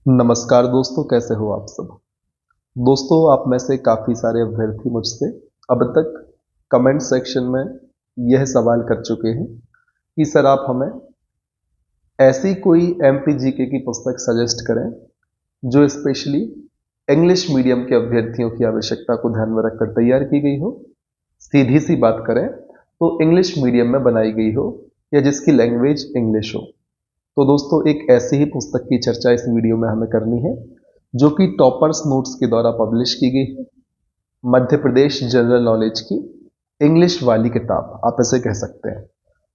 नमस्कार दोस्तों, कैसे हो आप सब। दोस्तों, आप में से काफ़ी सारे अभ्यर्थी मुझसे अब तक कमेंट सेक्शन में यह सवाल कर चुके हैं कि सर आप हमें ऐसी कोई एमपीजीके की पुस्तक सजेस्ट करें जो स्पेशली इंग्लिश मीडियम के अभ्यर्थियों की आवश्यकता को ध्यान में रखकर तैयार की गई हो। सीधी सी बात करें तो इंग्लिश मीडियम में बनाई गई हो या जिसकी लैंग्वेज इंग्लिश हो। तो दोस्तों, एक ऐसी ही पुस्तक की चर्चा इस वीडियो में हमें करनी है जो कि टॉपर्स नोट्स के द्वारा पब्लिश की गई है। मध्य प्रदेश जनरल नॉलेज की इंग्लिश वाली किताब आप इसे कह सकते हैं।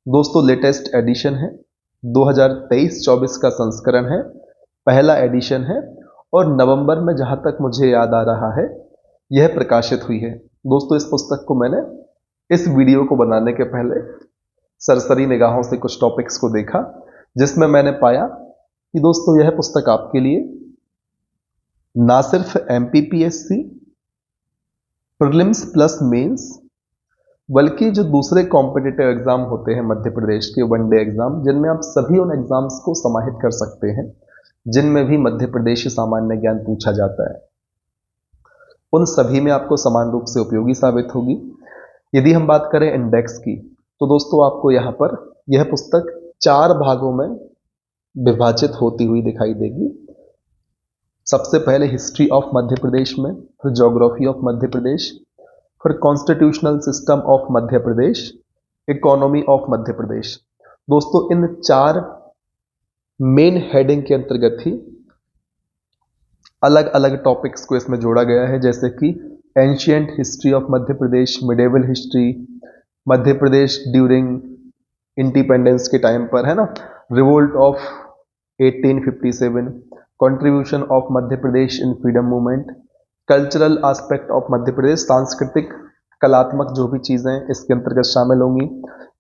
दोस्तों, लेटेस्ट एडिशन है, 2023-24 का संस्करण है, पहला एडिशन है और नवंबर में जहां तक मुझे याद आ रहा है यह प्रकाशित हुई है। दोस्तों, इस पुस्तक को मैंने इस वीडियो को बनाने के पहले सरसरी निगाहों से कुछ टॉपिक्स को देखा, जिसमें मैंने पाया कि दोस्तों यह पुस्तक आपके लिए ना सिर्फ एमपीपीएससी प्रीलिम्स प्लस मेंस बल्कि जो दूसरे कॉम्पिटिटिव एग्जाम होते हैं मध्य प्रदेश के वनडे एग्जाम, जिनमें आप सभी उन एग्जाम्स को समाहित कर सकते हैं जिनमें भी मध्य प्रदेश सामान्य ज्ञान पूछा जाता है, उन सभी में आपको समान रूप से उपयोगी साबित होगी। यदि हम बात करें इंडेक्स की तो दोस्तों आपको यहाँ पर यह पुस्तक 4 भागों में विभाजित होती हुई दिखाई देगी। सबसे पहले हिस्ट्री ऑफ मध्य प्रदेश में, फिर ज्योग्राफी ऑफ मध्य प्रदेश, फिर constitutional system of Madhya Pradesh, economy of Madhya Pradesh. दोस्तों, इन 4 मेन हेडिंग के अंतर्गत ही अलग अलग टॉपिक्स को इसमें जोड़ा गया है, जैसे कि ancient history of Madhya Pradesh, medieval history, Madhya Pradesh during independence के टाइम पर, है ना, revolt of 1857, contribution of Madhya Pradesh in freedom movement, cultural aspect of Madhya Pradesh, सांस्कृतिक कलात्मक जो भी चीज़ें इसके अंतर्गत शामिल होंगी,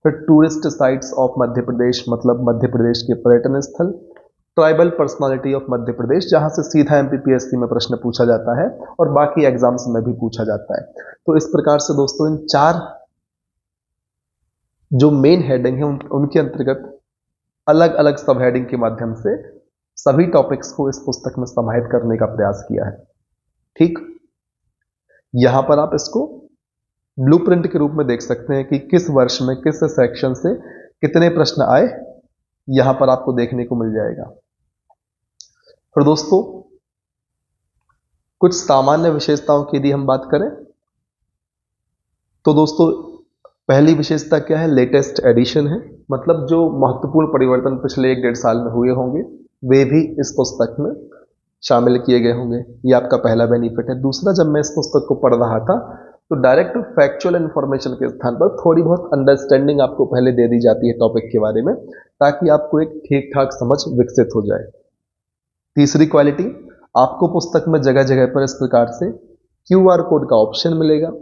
फिर टूरिस्ट साइट्स ऑफ मध्य प्रदेश मतलब मध्य प्रदेश के पर्यटन स्थल, ट्राइबल पर्सनालिटी ऑफ मध्य प्रदेश जहां से सीधा एमपीपीएससी में प्रश्न पूछा जाता है और बाकी एग्जाम्स में भी पूछा जाता है। तो इस प्रकार से दोस्तों इन 4 जो मेन हेडिंग है उनके अंतर्गत अलग अलग सब हेडिंग के माध्यम से सभी टॉपिक्स को इस पुस्तक में समाहित करने का प्रयास किया है। ठीक, यहां पर आप इसको ब्लूप्रिंट के रूप में देख सकते हैं कि किस वर्ष में किस सेक्शन से कितने प्रश्न आए, यहां पर आपको देखने को मिल जाएगा। फिर दोस्तों कुछ सामान्य विशेषताओं की यदि हम बात करें तो दोस्तों पहली विशेषता क्या है, लेटेस्ट एडिशन है, मतलब जो महत्वपूर्ण परिवर्तन पिछले 1-1.5 साल में हुए होंगे वे भी इस पुस्तक में शामिल किए गए होंगे। ये आपका पहला बेनिफिट है। दूसरा, जब मैं इस पुस्तक को पढ़ रहा था तो डायरेक्ट फैक्चुअल इंफॉर्मेशन के स्थान पर थोड़ी बहुत अंडरस्टैंडिंग आपको पहले दे दी जाती है टॉपिक के बारे में, ताकि आपको एक ठीक ठाक समझ विकसित हो जाए। तीसरी क्वालिटी, आपको पुस्तक में जगह जगह पर इस प्रकार से क्यूआर कोड का ऑप्शन मिलेगा।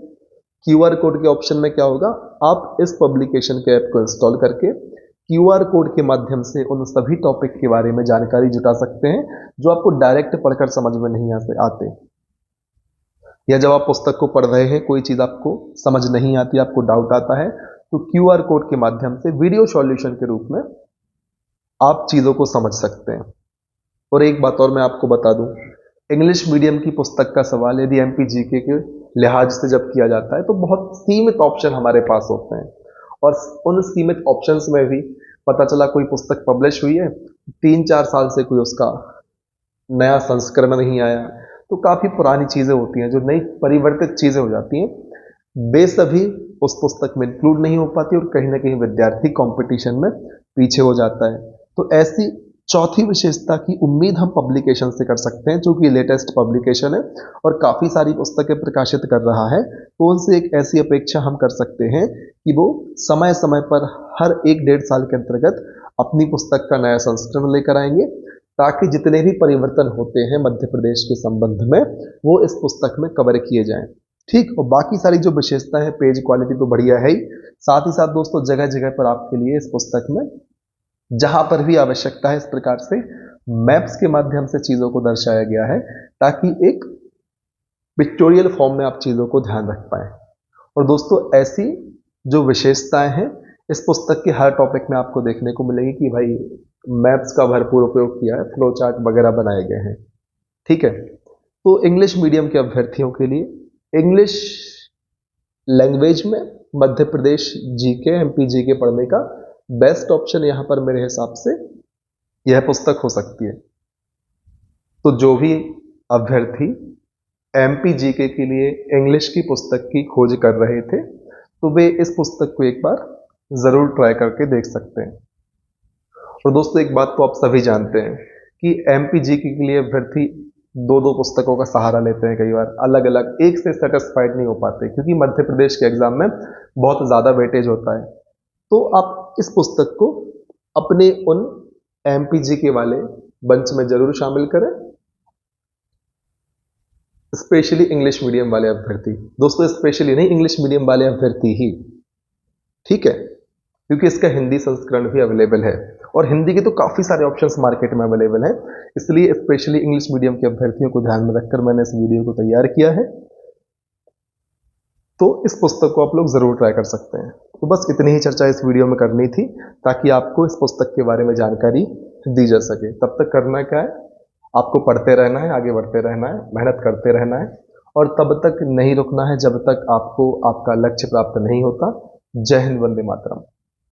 क्यूआर कोड के ऑप्शन में क्या होगा, आप इस पब्लिकेशन के ऐप को इंस्टॉल करके क्यूआर कोड के माध्यम से उन सभी टॉपिक के बारे में जानकारी जुटा सकते हैं जो आपको डायरेक्ट पढ़कर समझ में नहीं आते, या जब आप पुस्तक को पढ़ रहे हैं कोई चीज आपको समझ नहीं आती, आपको डाउट आता है, तो क्यूआर कोड के माध्यम से वीडियो सॉल्यूशन के रूप में आप चीजों को समझ सकते हैं। और एक बात और मैं आपको बता दूं, इंग्लिश मीडियम की पुस्तक का सवाल यदि एमपीजीके के लिहाज से जब किया जाता है तो बहुत सीमित ऑप्शन हमारे पास होते हैं, और उन सीमित ऑप्शंस में भी पता चला कोई पुस्तक पब्लिश हुई है, 3-4 साल से कोई उसका नया संस्करण नहीं आया, तो काफी पुरानी चीजें होती हैं जो नई परिवर्तित चीजें हो जाती हैं, वे सभी उस पुस्तक में इंक्लूड नहीं हो पाती और कहीं ना कहीं विद्यार्थी कंपटीशन में पीछे हो जाता है। तो ऐसी चौथी विशेषता की उम्मीद हम पब्लिकेशन से कर सकते हैं, जो कि लेटेस्ट पब्लिकेशन है और काफी सारी पुस्तकें प्रकाशित कर रहा है, तो उनसे एक ऐसी अपेक्षा हम कर सकते हैं कि वो समय समय पर हर 1-1.5 साल के अंतर्गत अपनी पुस्तक का नया संस्करण लेकर आएंगे, ताकि जितने भी परिवर्तन होते हैं मध्य प्रदेश के संबंध में वो इस पुस्तक में कवर किए जाएं। ठीक, और बाकी सारी जो विशेषता है, पेज क्वालिटी तो बढ़िया है ही, साथ ही साथ दोस्तों जगह जगह पर आपके लिए इस पुस्तक में जहां पर भी आवश्यकता है इस प्रकार से मैप्स के माध्यम से चीजों को दर्शाया गया है, ताकि एक पिक्टोरियल फॉर्म में आप चीजों को ध्यान रख पाए। और दोस्तों ऐसी जो विशेषताएं हैं इस पुस्तक के हर टॉपिक में आपको देखने को मिलेगी कि भाई मैप्स का भरपूर उपयोग किया है, फ्लो चार्ट वगैरह बनाए गए हैं। ठीक है, तो इंग्लिश मीडियम के अभ्यर्थियों के लिए इंग्लिश लैंग्वेज में Madhya Pradesh GK MP GK पढ़ने का बेस्ट ऑप्शन यहाँ पर मेरे हिसाब से यह पुस्तक हो सकती है। तो जो भी अभ्यर्थी एमपी जीके के लिए इंग्लिश की पुस्तक की खोज कर रहे थे तो वे इस पुस्तक को एक बार जरूर ट्राई करके देख सकते हैं। और दोस्तों एक बात तो आप सभी जानते हैं कि एमपी जीके के लिए अभ्यर्थी दो दो पुस्तकों का सहारा लेते हैं, कई बार अलग अलग एक से सेटिस्फाइड नहीं हो पाते क्योंकि मध्य प्रदेश के एग्जाम में बहुत ज़्यादा वेटेज होता है। तो आप इस पुस्तक को अपने उन एमपी जीके वाले बंच में जरूर शामिल करें, स्पेशली इंग्लिश मीडियम वाले अभ्यर्थी। दोस्तों स्पेशली नहीं, इंग्लिश मीडियम वाले अभ्यर्थी ही, ठीक है, क्योंकि इसका हिंदी संस्करण भी अवेलेबल है और हिंदी के तो काफ़ी सारे ऑप्शंस मार्केट में अवेलेबल हैं, इसलिए स्पेशली इंग्लिश मीडियम के अभ्यर्थियों को ध्यान में रखकर मैंने इस वीडियो को तैयार किया है। तो इस पुस्तक को आप लोग ज़रूर ट्राई कर सकते हैं। तो बस इतनी ही चर्चा इस वीडियो में करनी थी ताकि आपको इस पुस्तक के बारे में जानकारी दी जा सके। तब तक करना क्या है, आपको पढ़ते रहना है, आगे बढ़ते रहना है, मेहनत करते रहना है और तब तक नहीं रुकना है जब तक आपको आपका लक्ष्य प्राप्त नहीं होता। जय हिंद, वंदे मातरम।